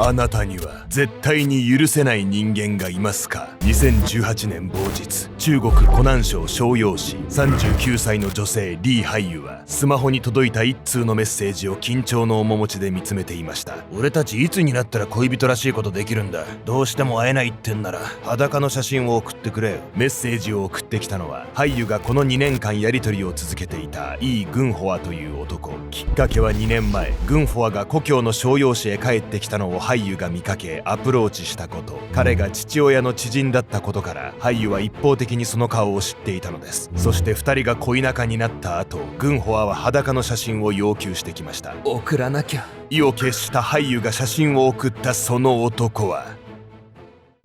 あなたには絶対に許せない人間がいますか。2018年某日、中国湖南省邵陽市39歳の女性リー・ハイユはスマホに届いた一通のメッセージを緊張の面持ちで見つめていました。俺たちいつになったら恋人らしいことできるんだ。どうしても会えないってんなら裸の写真を送ってくれよ。メッセージを送ってきたのはハイユがこの2年間やり取りを続けていたイー・グンホアという男。きっかけは2年前、グンホアが故郷の邵陽市へ帰ってきたのをハイユが見かけアプローチしたこと。彼が父親の知人だったことからハイユは一方的にその顔を知っていたのです。そして2人が恋仲になった後、グンホアは裸の写真を要求してきました。送らなきゃ。意を決したハイユが写真を送ったその男は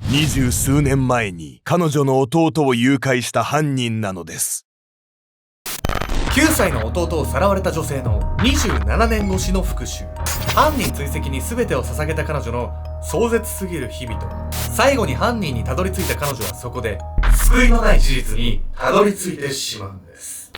20数年前に彼女の弟を誘拐した犯人なのです。9歳の弟をさらわれた女性の27年越しの復讐。犯人追跡に全てを捧げた彼女の壮絶すぎる日々と、最後に犯人にたどり着いた彼女はそこで救いのない事実にたどり着いてしまうんです。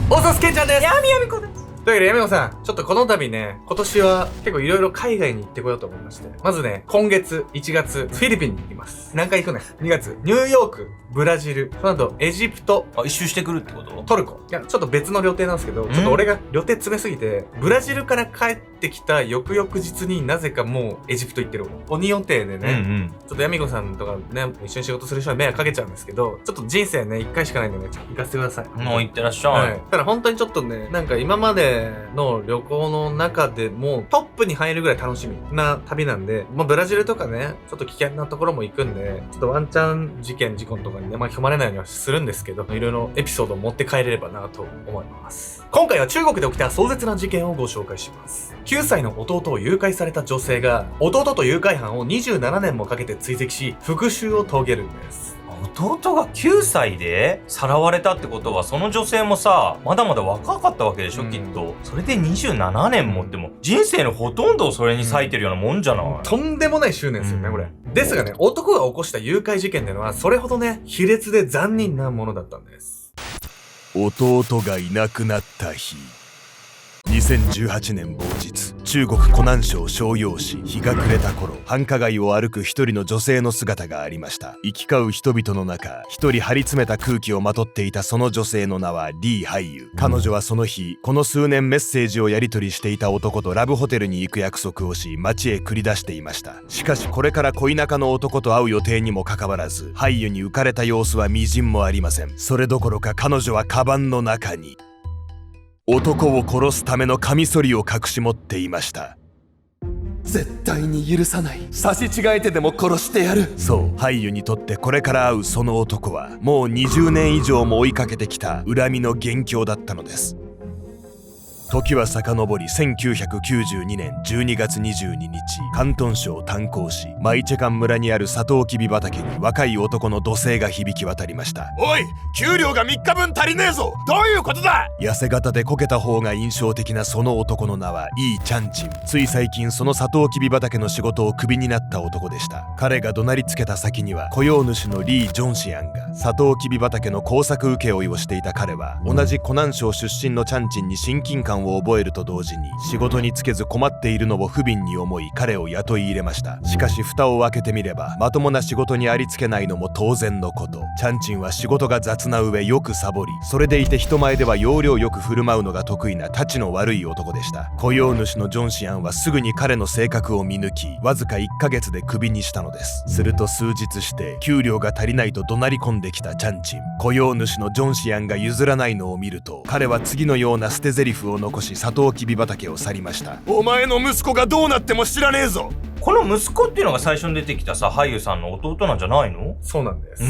おさすけんちゃんです。やみこです。というわけで、やめこさん、ちょっとこの度ね、今年は結構いろいろ海外に行ってこようと思いまして。まずね、今月1月、フィリピンに行きます。何回行くね。2月、ニューヨーク、ブラジル、その後、エジプト、一周してくるってこと？トルコ。いや、ちょっと別の旅程なんですけど、ちょっと俺が旅程詰めすぎて、ブラジルから帰ってきた翌々日になぜかもうエジプト行ってる。オニオン亭でね、ちょっとヤミコさんとかね、一緒に仕事する人は迷惑かけちゃうんですけど、ちょっと人生ね、1回しかないんでね、ちょっと行かせてください。もう行ってらっしゃい。はい。ただ本当にちょっとね、なんか今までの旅行の中でもトップに入るぐらい楽しみな旅なんで、まあブラジルとかね、ちょっと危険なところも行くんで、ちょっとワンチャン事件、事故とかにね、巻き込まれないようにはするんですけど、いろいろエピソードを持って帰れればなと思います。今回は中国で起きた壮絶な事件をご紹介します。9歳の弟を誘拐された女性が、弟と誘拐犯を27年もかけて追跡し、復讐を遂げるんです。弟が9歳でさらわれたってことは、その女性もさ、まだまだ若かったわけでしょ、きっと。それで27年もっても、人生のほとんどをそれに割いてるようなもんじゃない。とんでもない執念ですよね、これ。ですがね、男が起こした誘拐事件っていうのは、それほどね、卑劣で残忍なものだったんです。弟がいなくなった日、2018年某日、中国湖南省邵陽市。日が暮れた頃、繁華街を歩く一人の女性の姿がありました。行き交う人々の中、一人張り詰めた空気をまとっていたその女性の名はリー・ハイユ。彼女はその日、この数年メッセージをやり取りしていた男とラブホテルに行く約束をし、街へ繰り出していました。しかしこれから恋仲の男と会う予定にもかかわらず、ハイユに浮かれた様子はみじんもありません。それどころか彼女はカバンの中に男を殺すためのカミソリを隠し持っていました。絶対に許さない。差し違えてでも殺してやる。そう、ハイユにとってこれから会うその男はもう20年以上も追いかけてきた恨みの元凶だったのです。時は遡り1992年12月22日、広東省丹江市マイチェカン村にあるサトウキビ畑に若い男の怒声が響き渡りました。おい、給料が3日分足りねえぞ。どういうことだ。痩せ型でこけた方が印象的なその男の名はイー・チャンチン。つい最近そのサトウキビ畑の仕事をクビになった男でした。彼が怒鳴りつけた先には雇用主のリー・ジョンシアンが、サトウキビ畑の工作請負をしていた彼は、同じ湖南省出身のチャンチンに親近感を覚えると同時に、仕事に就けず困っているのを不憫に思い彼を雇い入れました。しかし蓋を開けてみれば、まともな仕事にありつけないのも当然のこと。チャンチンは仕事が雑な上よくサボり、それでいて人前では要領よく振る舞うのが得意なたちの悪い男でした。雇用主のジョンシアンはすぐに彼の性格を見抜き、わずか1ヶ月でクビにしたのです。すると数日して給料が足りないと怒鳴り込んできたチャンチン。雇用主のジョンシアンが譲らないのを見ると、彼は次のような捨て台詞を残しサトウキビ畑を去りました。お前の息子がどうなっても知らねえぞ。この息子っていうのが最初に出てきたさ、俳優さんの弟なんじゃないの？そうなんです。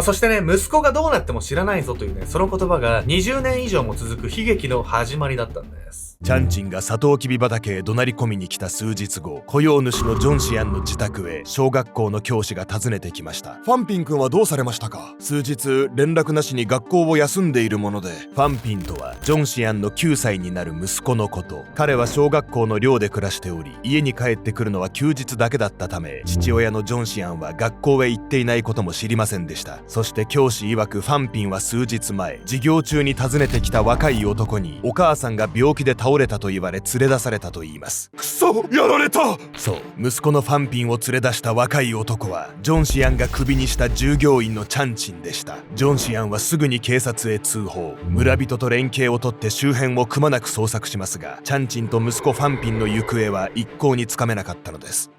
そしてね、息子がどうなっても知らないぞというね、その言葉が20年以上も続く悲劇の始まりだったんです。チャンチンがサトウキビ畑へ怒鳴り込みに来た数日後、雇用主のジョンシアンの自宅へ小学校の教師が訪ねてきました。ファンピン君はどうされましたか。数日連絡なしに学校を休んでいるもので。ファンピンとはジョンシアンの9歳になる息子のこと。彼は小学校の寮で暮らしており、家に帰ってくるのは休日だけだったため、父親のジョンシアンは学校へ行っていないことも知りませんでした。そして教師曰くファンピンは数日前、授業中に訪ねてきた若い男にお母さんが病気で倒れたと言われ連れ出されたと言います。くそ、やられた。そう、息子のファンピンを連れ出した若い男はジョンシアンがクビにした従業員のチャンチンでした。ジョンシアンはすぐに警察へ通報。村人と連携を取って周辺をくまなく捜索しますが、チャンチンと息子ファンピンの行方は一向につかめなかったのです。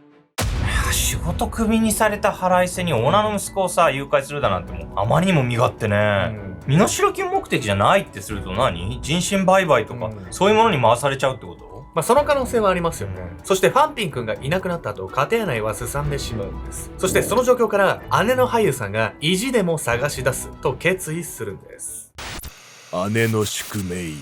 仕事クビにされた腹いせにオーナーの息子をさ誘拐するだなんてもうあまりにも身勝手ね、身代金目的じゃないってすると何？人身売買とか、そういうものに回されちゃうってこと？その可能性はありますよね。そしてファンピン君がいなくなった後、家庭内はすさんでしまうんです。そしてその状況から姉の俳優さんが意地でも探し出すと決意するんです。姉の宿命。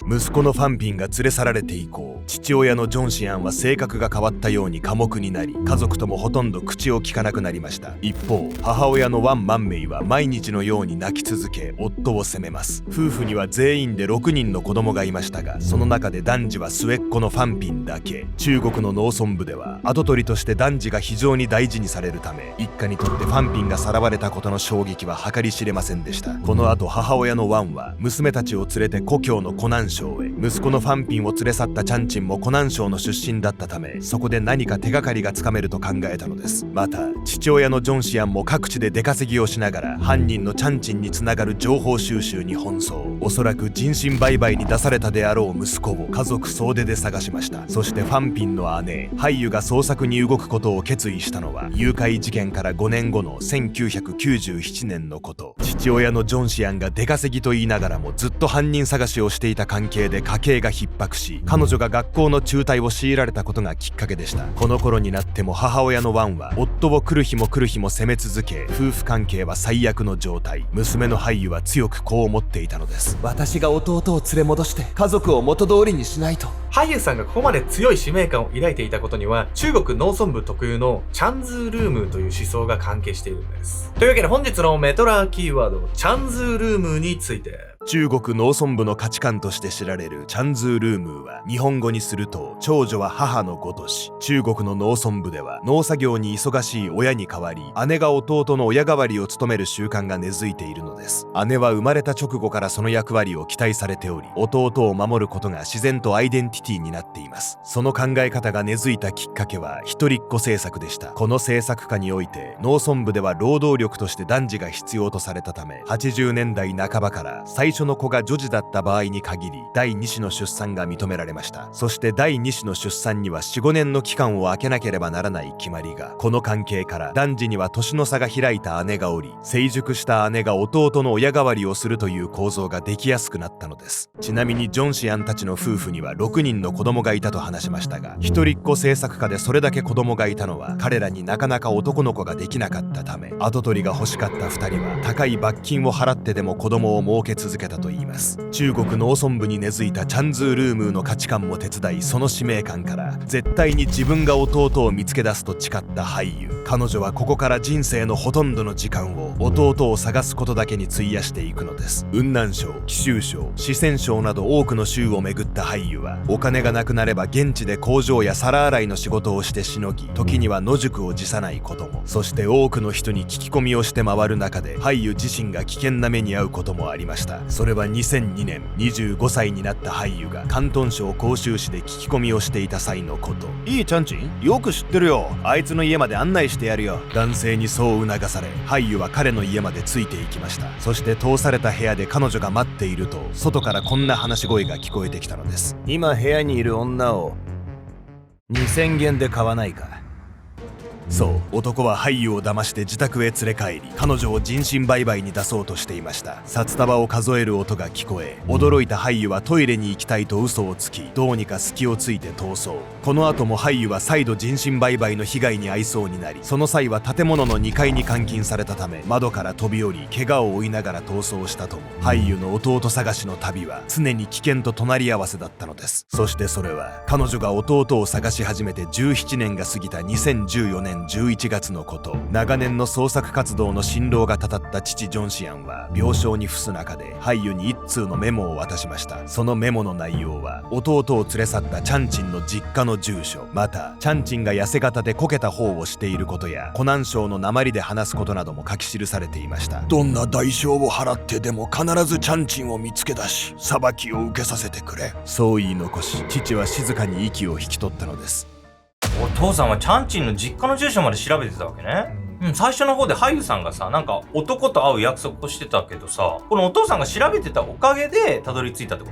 息子のファンピンが連れ去られて以降、父親のジョンシアンは性格が変わったように寡黙になり、家族ともほとんど口を聞かなくなりました。一方、母親のワン・マンメイは毎日のように泣き続け、夫を責めます。夫婦には全員で6人の子供がいましたが、その中で男児は末っ子のファンピンだけ。中国の農村部では跡取りとして男児が非常に大事にされるため、一家にとってファンピンがさらわれたことの衝撃は計り知れませんでした。この後、母親のワンは娘たちを連れて故郷の湖南省へ。息子のファンピンを連れ去ったチャンチンも湖南省の出身だったため、そこで何か手がかりがつかめると考えたのです。また父親のジョンシアンも各地で出稼ぎをしながら犯人のチャンチンにつながる情報収集に奔走。おそらく人身売買に出されたであろう息子を家族総出で探しました。そしてファンピンの姉ハイユが捜索に動くことを決意したのは、誘拐事件から5年後の1997年のこと。父親のジョンシアンが出稼ぎと言いながらもずっと犯人探しをしていた関係で家計が逼迫し、彼女が学校の中退を強いられたことがきっかけでした。この頃になっても母親のワンは夫を来る日も来る日も責め続け、夫婦関係は最悪の状態。娘のハイユは強くこう思っていたのです。私が弟を連れ戻して家族を元通りにしないと。俳優さんがここまで強い使命感を抱いていたことには、中国農村部特有のチャンズールームという思想が関係しているんです。というわけで本日のメトラーキーワード、チャンズールームについて。中国農村部の価値観として知られるチャンズールームーは、日本語にすると長女は母のごとし。中国の農村部では農作業に忙しい親に代わり、姉が弟の親代わりを務める習慣が根付いているのです。姉は生まれた直後からその役割を期待されており、弟を守ることが自然とアイデンティティになっています。その考え方が根付いたきっかけは一人っ子政策でした。この政策下において農村部では労働力として男児が必要とされたため、80年代半ばから最初の子が女児だった場合に限り第2子の出産が認められました。そして第2子の出産には 4,5 年の期間を空けなければならない決まりが。この関係から男児には年の差が開いた姉がおり、成熟した姉が弟の親代わりをするという構造ができやすくなったのです。ちなみにジョンシアンたちの夫婦には6人の子供がいたと話しましたが、一人っ子政策下でそれだけ子供がいたのは彼らになかなか男の子ができなかったため、跡取りが欲しかった2人は高い罰金を払ってでも子供を設け続けたといいます。中国農村部に根付いたチャンズールームーの価値観も手伝い、その使命感から絶対に自分が弟を見つけ出すと誓った俳優。彼女はここから人生のほとんどの時間を弟を探すことだけに費やしていくのです。雲南省、貴州省、四川省など多くの州を巡った俳優は、お金がなくなれば現地で工場や皿洗いの仕事をしてしのぎ、時には野宿を辞さないことも。そして多くの人に聞き込みをして回る中で、俳優自身が危険な目に遭うこともありました。それは2002年、25歳になった俳優が広東省広州市で聞き込みをしていた際のこと。いいチャンチン、よく知ってるよ。あいつの家まで案内してやるよ。男性にそう促され、俳優は彼の家までついていきました。そして通された部屋で彼女が待っていると、外からこんな話し声が聞こえてきたのです。今部屋にいる女を2000元で買わないか。そう、男は俳優を騙して自宅へ連れ帰り、彼女を人身売買に出そうとしていました。札束を数える音が聞こえ、驚いた俳優はトイレに行きたいと嘘をつき、どうにか隙をついて逃走。この後も俳優は再度人身売買の被害に遭いそうになり、その際は建物の2階に監禁されたため、窓から飛び降り怪我を負いながら逃走したとも。俳優の弟探しの旅は常に危険と隣り合わせだったのです。そしてそれは彼女が弟を探し始めて17年が過ぎた2014年年11月のこと、長年の創作活動の辛労がたたった父ジョンシアンは病床に伏す中でハイユに一通のメモを渡しました。そのメモの内容は、弟を連れ去ったチャンチンの実家の住所、またチャンチンが痩せ型でこけた方をしていることや、湖南省の訛りで話すことなども書き記されていました。どんな代償を払ってでも必ずチャンチンを見つけ出し、裁きを受けさせてくれ。そう言い残し、父は静かに息を引き取ったのです。お父さんはチャンチンの実家の住所まで調べてたわけね。最初の方で俳優さんがさ、なんか男と会う約束をしてたけどさ、このお父さんが調べてたおかげでたどり着いたってこ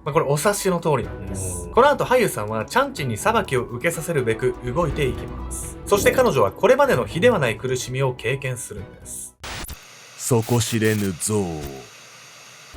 と？これお察しの通りなんです。この後俳優さんはチャンチンに裁きを受けさせるべく動いていきます。そして彼女はこれまでの比ではない苦しみを経験するんです。底知れぬ憎悪。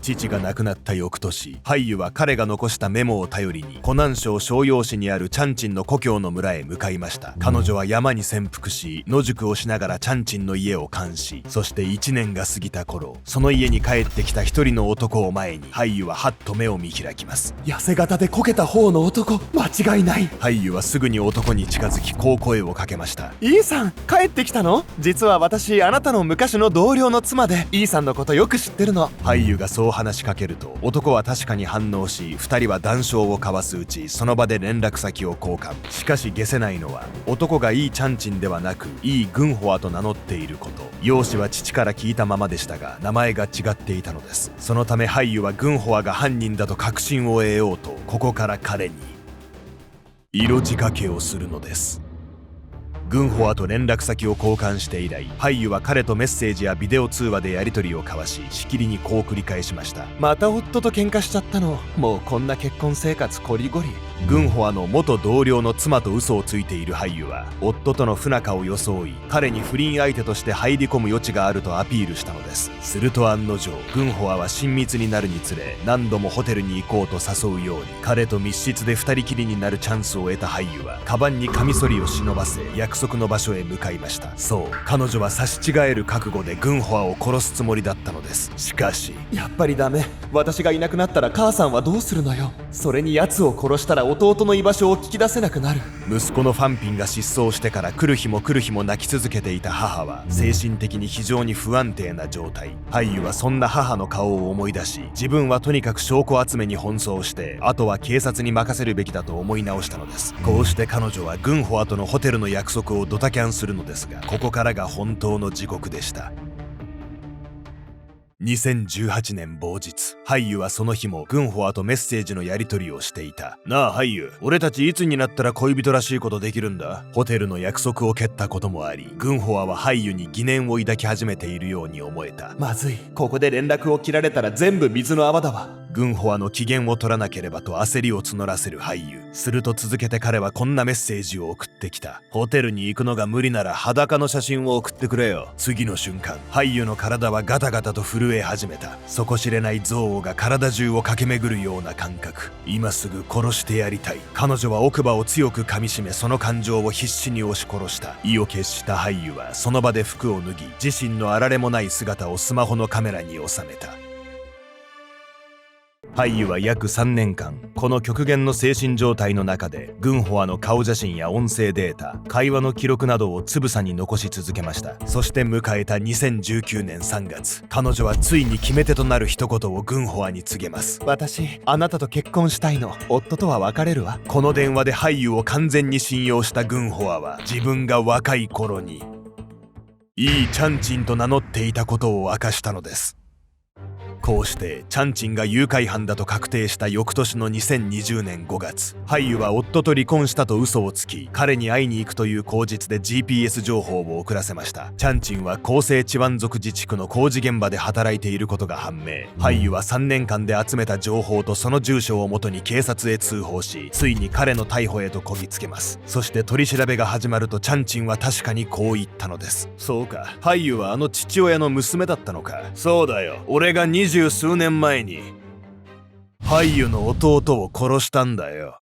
父が亡くなった翌年、ハイユは彼が残したメモを頼りに湖南省襄陽市にあるチャンチンの故郷の村へ向かいました。彼女は山に潜伏し、野宿をしながらチャンチンの家を監視。そして1年が過ぎた頃、その家に帰ってきた一人の男を前にハイユははっと目を見開きます。痩せ型でこけた方の男、間違いない。ハイユはすぐに男に近づき、こう声をかけました。イーさん、帰ってきたの？実は私、あなたの昔の同僚の妻で、イーさんのことよく知ってるの。ハイユがそう話しかけると、男は確かに反応し、2人は談笑を交わすうち、その場で連絡先を交換。しかし解せないのは、男がイー・チャンチンではなくイー・グンホアと名乗っていること。容姿は父から聞いたままでしたが、名前が違っていたのです。そのためハイユはグンホアが犯人だと確信を得ようと、ここから彼に色仕掛けをするのです。グンホアと連絡先を交換して以来、ハイユは彼とメッセージやビデオ通話でやり取りを交わし、しきりにこう繰り返しました。また夫と喧嘩しちゃったの？もうこんな結婚生活こりごり。グンホアの元同僚の妻と嘘をついているハイユは、夫との不仲を装い、彼に不倫相手として入り込む余地があるとアピールしたのです。すると案の定、グンホアは親密になるにつれ、何度もホテルに行こうと誘うように、彼と密室で二人きりになるチャンスを得たハイユは、カバンにカミソリを忍ばせ、約束の場所へ向かいました。そう、彼女は差し違える覚悟でグンホアを殺すつもりだったのです。しかし、やっぱりダメ。私がいなくなったら母さんはどうするのよ。それに奴を殺したら弟の居場所を聞き出せなくなる。息子のファンピンが失踪してから来る日も来る日も泣き続けていた母は、精神的に非常に不安定な状態。ハイユはそんな母の顔を思い出し、自分はとにかく証拠集めに奔走して、あとは警察に任せるべきだと思い直したのです。こうして彼女はグンホアとのホテルの約束をドタキャンするのですが、ここからが本当の地獄でした。2018年某日、ハイユはその日もグンホアとメッセージのやり取りをしていた。なあハイユ、俺たちいつになったら恋人らしいことできるんだ？ホテルの約束を蹴ったこともあり、グンホアはハイユに疑念を抱き始めているように思えた。まずい。ここで連絡を切られたら全部水の泡だわ。グンホアの機嫌を取らなければと焦りを募らせるハイユ。すると続けて彼はこんなメッセージを送ってきた。ホテルに行くのが無理なら裸の写真を送ってくれよ。次の瞬間、ハイユの体はガタガタと震え始めた。底知れない憎悪が体中を駆け巡るような感覚。今すぐ殺してやりたい。彼女は奥歯を強く噛みしめ、その感情を必死に押し殺した。意を決したハイユはその場で服を脱ぎ、自身のあられもない姿をスマホのカメラに収めた。ハイユは約3年間、この極限の精神状態の中で、グンホアの顔写真や音声データ、会話の記録などをつぶさに残し続けました。そして迎えた2019年3月、彼女はついに決め手となる一言をグンホアに告げます。私、あなたと結婚したいの。夫とは別れるわ。この電話でハイユを完全に信用したグンホアは、自分が若い頃に、イー・チャンチンと名乗っていたことを明かしたのです。こうしてチャンチンが誘拐犯だと確定した翌年の2020年5月、ハイユは夫と離婚したと嘘をつき、彼に会いに行くという口実で GPS 情報を送らせました。チャンチンは広西チワン族自治区の工事現場で働いていることが判明。ハイユは3年間で集めた情報とその住所をもとに警察へ通報し、ついに彼の逮捕へとこぎつけます。そして取り調べが始まるとチャンチンは確かにこう言ったのです。そうか、ハイユはあの父親の娘だったのか。そうだよ、俺が20数年前にハイユの弟を殺したんだよ。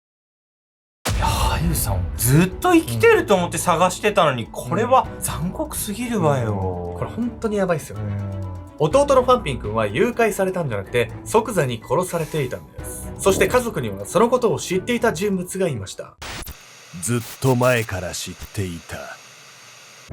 いや、ハイユさんずっと生きてると思って探してたのに、これは残酷すぎるわよ。これ本当にやばいっすよね。弟のファンピン君は誘拐されたんじゃなくて即座に殺されていたんです。そして家族にはそのことを知っていた人物がいました。ずっと前から知っていた。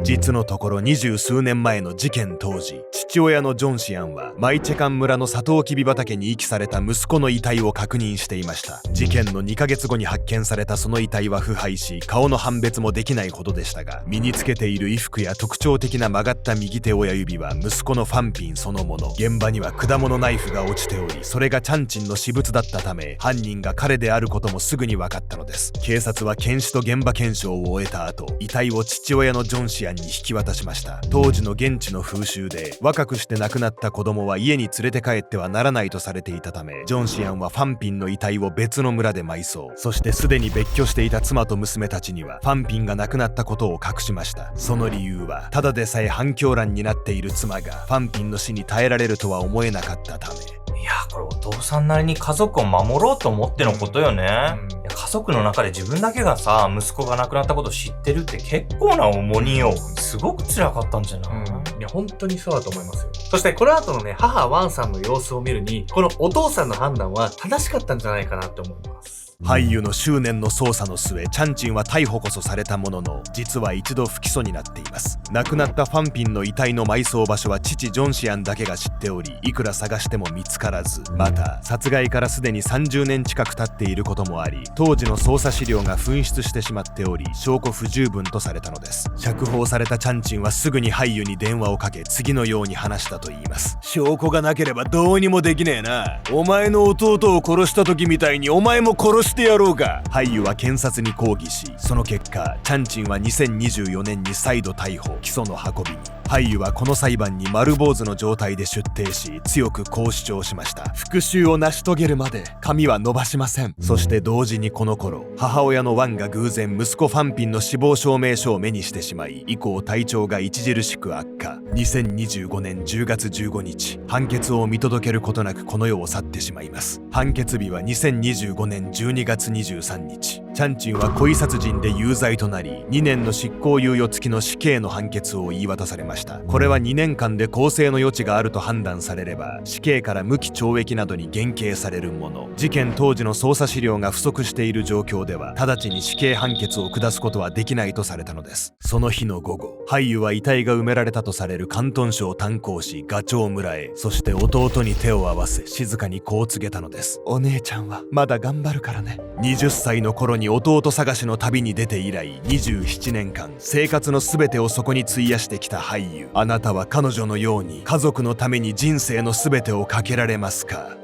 実のところ20数年前の事件当時、父親のジョンシアンはマイチェカン村のサトウキビ畑に遺棄された息子の遺体を確認していました。事件の2ヶ月後に発見されたその遺体は腐敗し、顔の判別もできないほどでしたが、身につけている衣服や特徴的な曲がった右手親指は息子のファンピンそのもの。現場には果物ナイフが落ちており、それがチャンチンの私物だったため、犯人が彼であることもすぐに分かったのです。警察は検視と現場検証を終えた後、遺体を父親のジョンシアンに引き渡しました。当時の現地の風習で、若くして亡くなった子供は家に連れて帰ってはならないとされていたため、ジョンシアンはファンピンの遺体を別の村で埋葬。そしてすでに別居していた妻と娘たちにはファンピンが亡くなったことを隠しました。その理由は、ただでさえ反響欄になっている妻がファンピンの死に耐えられるとは思えなかったため。いやこれお父さんなりに家族を守ろうと思ってのことよね。いや家族の中で自分だけがさ、息子が亡くなったことを知ってるって結構な重荷よ。すごく辛かったんじゃない？いや、本当にそうだと思いますよ。そしてこの後のね、母ワンさんの様子を見るに、このお父さんの判断は正しかったんじゃないかなって思います。俳優の執念の捜査の末、チャンチンは逮捕こそされたものの、実は一度不起訴になっています。亡くなったファンピンの遺体の埋葬場所は父ジョンシアンだけが知っており、いくら探しても見つからず、また殺害からすでに30年近く経っていることもあり、当時の捜査資料が紛失してしまっており、証拠不十分とされたのです。釈放されたチャンチンはすぐに俳優に電話をかけ、次のように話したといいます。証拠がなければどうにもできねえな。お前の弟を殺した時みたいにお前も殺してやろうか。俳優は検察に抗議し、その結果チャンチンは2024年に再度逮捕・起訴の運びに。俳優はこの裁判に丸坊主の状態で出廷し、強くこう主張しました。復讐を成し遂げるまで髪は伸ばしません。そして同時にこの頃、母親のワンが偶然息子ファンピンの死亡証明書を目にしてしまい、以降体調が著しく悪化。2025年10月15日、判決を見届けることなくこの世を去ってしまいます。判決日は2025年12月23日。チャンチンは故意殺人で有罪となり、2年の執行猶予付きの死刑の判決を言い渡されました。これは2年間で更生の余地があると判断されれば、死刑から無期懲役などに減刑されるもの。事件当時の捜査資料が不足している状況では、直ちに死刑判決を下すことはできないとされたのです。その日の午後、俳優は遺体が埋められたとされる広東省炭鉱市ガチョウ村へ、そして弟に手を合わせ静かにこう告げたのです。お姉ちゃんはまだ頑張るからね。20歳の頃に弟探しの旅に出て以来、27年間生活の全てをそこに費やしてきた俳優。あなたは彼女のように家族のために人生の全てをかけられますか？